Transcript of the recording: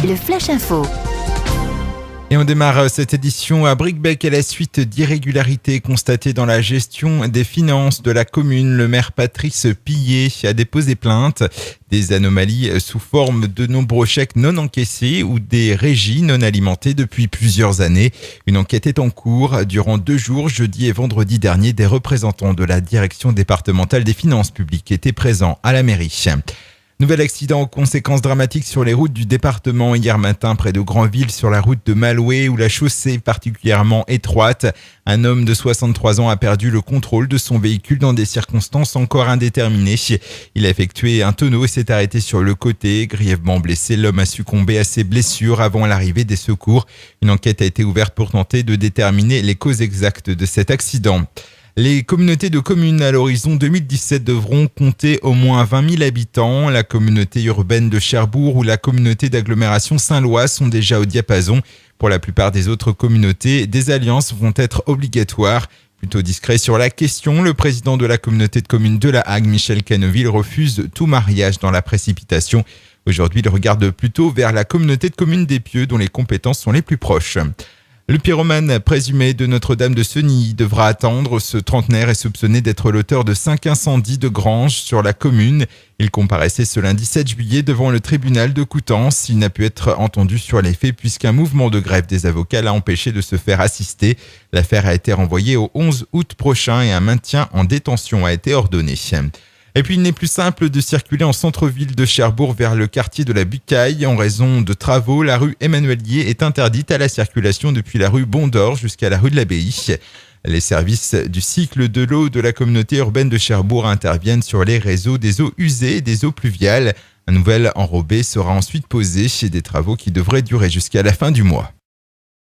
le Flash Info. Et on démarre cette édition à Bricbec à la suite d'irrégularités constatées dans la gestion des finances de la commune. Le maire Patrice Pillet a déposé plainte. Des anomalies sous forme de nombreux chèques non encaissés ou des régies non alimentées depuis plusieurs années. Une enquête est en cours. Durant 2 jours, jeudi et vendredi dernier, des représentants de la direction départementale des finances publiques étaient présents à la mairie. Nouvel accident aux conséquences dramatiques sur les routes du département hier matin près de Granville sur la route de Malouet où la chaussée est particulièrement étroite. Un homme de 63 ans a perdu le contrôle de son véhicule dans des circonstances encore indéterminées. Il a effectué un tonneau et s'est arrêté sur le côté. Grièvement blessé, l'homme a succombé à ses blessures avant l'arrivée des secours. Une enquête a été ouverte pour tenter de déterminer les causes exactes de cet accident. Les communautés de communes à l'horizon 2017 devront compter au moins 20 000 habitants. La communauté urbaine de Cherbourg ou la communauté d'agglomération Saint-Lois sont déjà au diapason. Pour la plupart des autres communautés, des alliances vont être obligatoires. Plutôt discret sur la question, le président de la communauté de communes de la Hague, Michel Canneville, refuse tout mariage dans la précipitation. Aujourd'hui, il regarde plutôt vers la communauté de communes des Pieux dont les compétences sont les plus proches. Le pyromane présumé de Notre-Dame de Senilly devra attendre. Ce trentenaire est soupçonné d'être l'auteur de 5 incendies de granges sur la commune. Il comparaissait ce lundi 7 juillet devant le tribunal de Coutances. Il n'a pu être entendu sur les faits puisqu'un mouvement de grève des avocats l'a empêché de se faire assister. L'affaire a été renvoyée au 11 août prochain et un maintien en détention a été ordonné. Et puis, il n'est plus simple de circuler en centre-ville de Cherbourg vers le quartier de la Bucaille. En raison de travaux, la rue Emmanuel-Lié est interdite à la circulation depuis la rue Bondor jusqu'à la rue de l'Abbaye. Les services du cycle de l'eau de la communauté urbaine de Cherbourg interviennent sur les réseaux des eaux usées et des eaux pluviales. Un nouvel enrobé sera ensuite posé chez des travaux qui devraient durer jusqu'à la fin du mois.